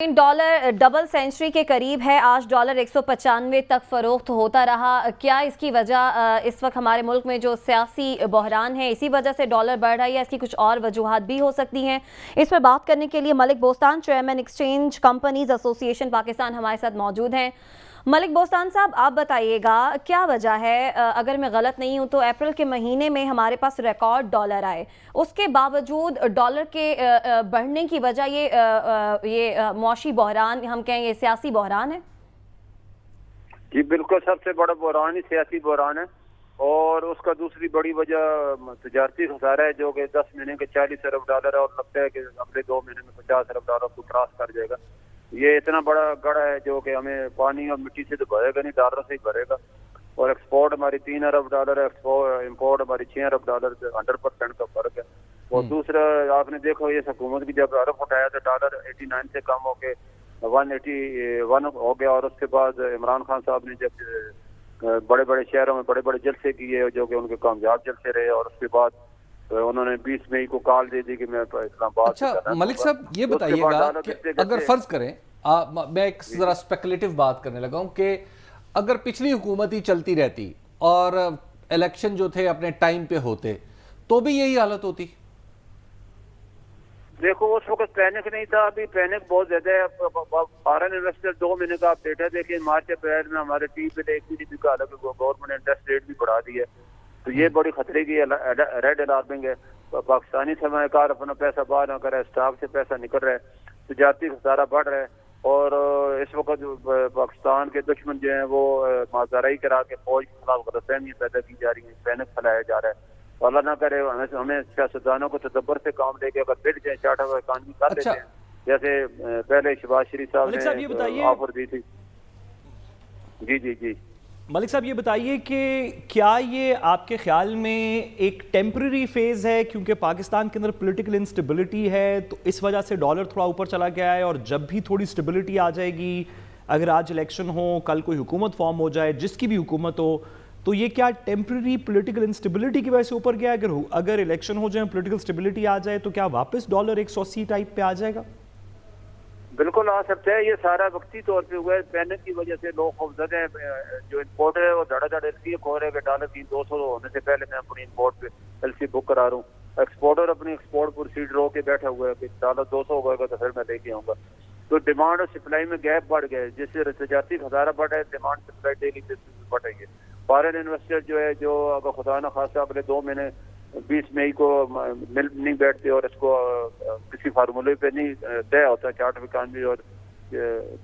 Dollar double century के करीब है। आज डॉलर 195 तक फरोख्त होता रहा। क्या इसकी वजह इस वक्त हमारे मुल्क में जो सियासी बहरान है इसी वजह से डॉलर बढ़ रहा है या इसकी कुछ और वजूहात भी हो सकती हैं? इस पर बात करने के लिए Malik Bostan, chairman exchange companies association Pakistan, हमारे साथ मौजूद हैं। मलिक बोस्तान साहब, आप बताइएगा क्या वजह है? अगर मैं गलत नहीं हूं तो अप्रैल के महीने में हमारे पास रिकॉर्ड डॉलर आए, उसके बावजूद डॉलर के बढ़ने की वजह ये मौशी बहरान, हम कहें ये सियासी बहरान है? जी बिल्कुल, सबसे बड़ा बहरान ही सियासी बहरान है और उसका दूसरी बड़ी वजह तजारती खसारा है जो कि 10 महीने के 40 अरब डॉलर है और लगता है कि अगले 2 महीने में 50 अरब डॉलर को क्रॉस कर जाएगा। ये इतना बड़ा गढ़ है जो कि हमें पानी और मिट्टी से तो भरेगा नहीं, डॉलर से ही भरेगा। और एक्सपोर्ट हमारी 3 अरब डॉलर है, इम्पोर्ट हमारी 6 अरब डॉलर, 100% का फर्क है। और दूसरा आपने देखो, ये हुकूमत की जब अरब उठाया तो डॉलर 89 से कम हो के 181 हो गया और उसके बाद इमरान खान साहब ने जब बड़े बड़े शहरों में बड़े बड़े जलसे किए जो कि उनके कामयाब जलसे रहे और उसके बाद उन्होंने 20 मई को कॉल दे दी कि मैं इस्लामाबाद। अच्छा मलिक साहब, ये बताइएगा कि अगर फर्ज करें, मैं एक जरा स्पेकुलेटिव बात करने लगा हूं कि अगर पिछली हुकूमत ही चलती रहती और इलेक्शन जो थे अपने टाइम पे होते तो भी यही हालत होती? देखो उस वक्त पैनिक नहीं था, अभी पैनिक बहुत ज्यादा है। फॉरेन इन्वेस्टर 2 महीने का आप डेटा देखिए, मार्च अप्रैल में हमारे GDP का अलग गवर्नमेंट ने इंटरेस्ट रेट भी बढ़ा दी है, तो ये बड़ी खतरे की रेड अलार्मिंग है। पाकिस्तानी सरमायाकार अपना पैसा बाहर न करे, स्टॉक से पैसा निकल रहा है, तजारती खसारा बढ़ रहा है और इस वक्त पाकिस्तान के दुश्मन जो हैं वो माजराई करा के फौज के खिलाफ गलतफहमी पैदा की जा रही है, पैनिक फैलाया जा रहा है। अल्लाह ना करे हमें सियासतदानों को तदब्बर से काम लेके अगर बिल्ड जाए, चार्टर ऑफ इकॉनमी कर लेते हैं जैसे पहले शहबाज शरीफ साहब ने ऑफर दी थी। जी जी जी मलिक साहब, ये बताइए कि क्या ये आपके ख्याल में एक टेम्पररी फेज़ है क्योंकि पाकिस्तान के अंदर पॉलिटिकल इंस्टेबिलिटी है तो इस वजह से डॉलर थोड़ा ऊपर चला गया है और जब भी थोड़ी स्टेबिलिटी आ जाएगी, अगर आज इलेक्शन हो, कल कोई हुकूमत फॉर्म हो जाए, जिसकी भी हुकूमत हो, तो ये क्या टेम्पररी पॉलिटिकल इंस्टेबिलिटी की वजह से ऊपर गया? अगर इलेक्शन हो जाए, पॉलिटिकल स्टेबिलिटी आ जाए तो क्या वापस डॉलर 180 टाइप पे आ जाएगा? बिल्कुल आ सकता है। ये सारा वक्ती तौर पे हुआ है, पैनिक की वजह से लोग खौफजदा हैं। जो इम्पोर्टर है वो धड़ाधड़ एलसी हो रहे हैं, डॉलर 200 होने से पहले मैं अपनी इम्पोर्ट पे एलसी बुक करा रहा हूँ। एक्सपोर्टर अपनी एक्सपोर्ट प्रोसीड रो के बैठा हुआ है कि डॉलर 200 होगा तो फिर मैं लेके आऊँगा। तो डिमांड और सप्लाई में गैप बढ़ गया है, जिससे तजारती खसारा बढ़ा है, डिमांड सप्लाई डेली बेसिस पे बढ़ रही है। फॉरेन इन्वेस्टर जो है, जो अगर खुदा न खासा अगले 2 महीने 20 मई को मिल नहीं बैठते और इसको किसी फार्मूले पे नहीं तय होता चार्ट ऑफ इकॉनमी और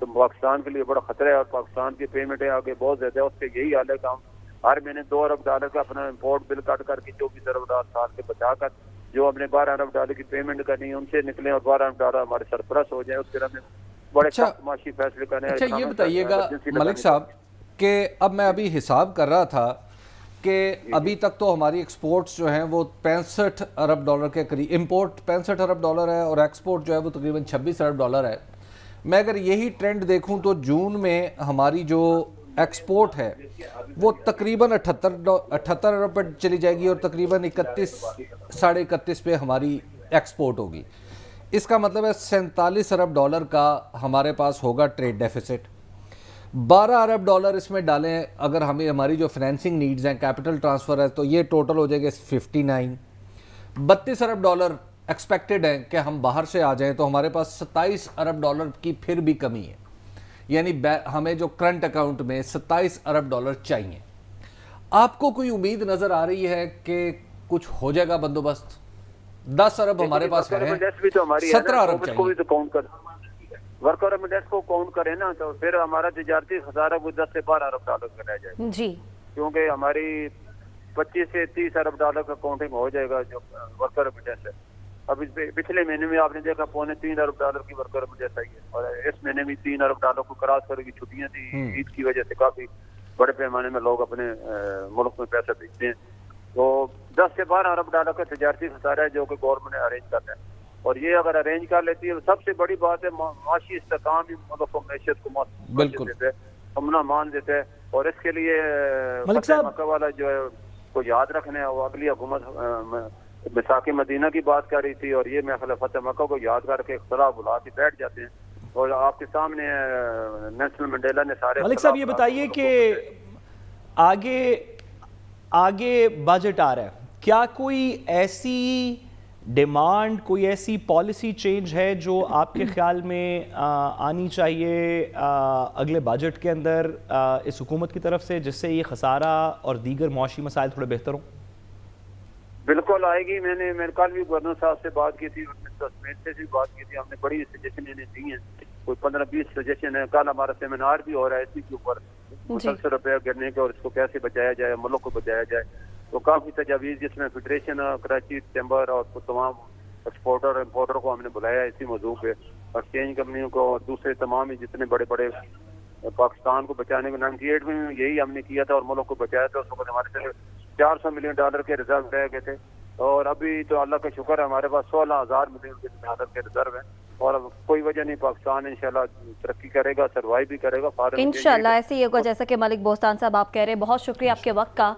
तो पाकिस्तान के लिए बड़ा खतरा है और पाकिस्तान की पेमेंटें आगे बहुत ज्यादा है। उसके यही हाल है कि हम हर महीने 2 अरब डॉलर का अपना इम्पोर्ट बिल काट करके 24 अरब डॉलर साल के बचाकर जो हमने 12 अरब डॉलर की पेमेंट करनी है उनसे निकले और 12 अरब डॉलर हमारे सरप्लस हो जाए, उसके हमें बड़े माशी फैसले करने। अच्छा ये बताइएगा मलिक साहब कि अब मैं अभी हिसाब कर रहा था कि अभी तक तो हमारी एक्सपोर्ट्स जो हैं वो 65 अरब डॉलर के करीब, इंपोर्ट 65 अरब डॉलर है और एक्सपोर्ट जो है वो तकरीबन 26 अरब डॉलर है। मैं अगर यही ट्रेंड देखूं तो जून में हमारी जो एक्सपोर्ट है वो तकरीबन 78 अरब पर चली जाएगी और तकरीबन 31 साढ़े 31 पे हमारी एक्सपोर्ट होगी। इसका मतलब है 47 अरब डॉलर का हमारे पास होगा ट्रेड डेफिसिट। 12 अरब डॉलर इसमें डालें अगर हमें, हमारी जो फाइनेंसिंग नीड्स हैं, कैपिटल ट्रांसफ़र है, तो ये टोटल हो जाएगा 59। 32 अरब डॉलर एक्सपेक्टेड है कि हम बाहर से आ जाएं तो हमारे पास 27 अरब डॉलर की फिर भी कमी है, यानी हमें जो करंट अकाउंट में 27 अरब डॉलर चाहिए। आपको कोई उम्मीद नज़र आ रही है कि कुछ हो जाएगा बंदोबस्त? 10 अरब हमारे पास है, 17 अरब चाहिए। वर्कर इंडेक्स को काउंट करें ना तो फिर हमारा तजारती खसारा वो 10 से 12 अरब डॉलर का रह जाएगा जी, क्योंकि हमारी 25 से 30 अरब डॉलर का काउंटिंग हो जाएगा जो वर्कर इंडेक्स है। अब पिछले महीने में आपने देखा 3.25 अरब डॉलर की वर्कर इंडेक्स आई है और इस महीने में 3 अरब डॉलर को क्रॉस करेगी। छुट्टियां थी, ईद की वजह से काफी बड़े पैमाने में लोग अपने मुल्क में पैसा भेजते हैं। तो 10 से 12 अरब डॉलर का तजारती खसारा है जो कि गवर्नमेंट ने अरेंज करना है और ये अगर अरेंज कर लेती है सबसे बड़ी बात है माशी इस्तेकाम ही मुल्क को मैशियत को बिल्कुल देता है, अमना मान देता है। और इसके लिए मक्का वाला जो है को याद रखना है। वो अगली हुकूमत मिसाक मदीना की बात कर रही थी और ये मैं फतेह मक्का को याद करके इख्तिलाफ बुला के बैठ जाते हैं। اور آپ کے سامنے نیلسن منڈیلا نے سارے ملک صاحب یہ بتائیے کہ آگے بجٹ آ رہا ہے، کیا کوئی ایسی ڈیمانڈ، کوئی ایسی پالیسی چینج ہے جو آپ کے خیال میں آنی چاہیے اگلے بجٹ کے اندر اس حکومت کی طرف سے، جس سے یہ خسارہ اور دیگر معاشی مسائل تھوڑے بہتر ہوں؟ بالکل آئے گی. میں نے کل بھی گورنر صاحب سے بات کی تھی، سمیت سے بھی بات کی تھی. ہم نے بڑی سجیشن انہیں دی ہیں، کوئی 15-20 سجیشن ہے. کل ہمارا سیمینار بھی ہو رہا ہے اسی کے اوپر، مسلسل روپیہ گرنے کے اور اس کو کیسے بچایا جائے، ملک کو بچایا جائے. تو کافی تجاویز جس میں فیڈریشن کراچی چیمبر اور تمام ایکسپورٹر امپورٹر کو ہم نے بلایا اسی موضوع پہ، اور چینج کمپنیوں کو اور دوسرے تمام ہی جتنے بڑے بڑے پاکستان کو بچانے میں 98 میں یہی ہم نے کیا تھا اور ملک کو بچایا تھا. اس وقت ہمارے سے $400 ملین کے ریزرو رہ گئے تھے، اور ابھی تو اللہ کا شکر ہے ہمارے پاس $16,000 ملین کے ریزرو ہیں، اور اب کوئی وجہ نہیں، پاکستان انشاءاللہ ترقی کرے گا، سروائیو بھی کرے گا. انشاءاللہ ایسے ہی ہوگا جیسا کہ ملک بوستان صاحب آپ کہہ رہے ہیں. بہت شکریہ آپ کے وقت کا.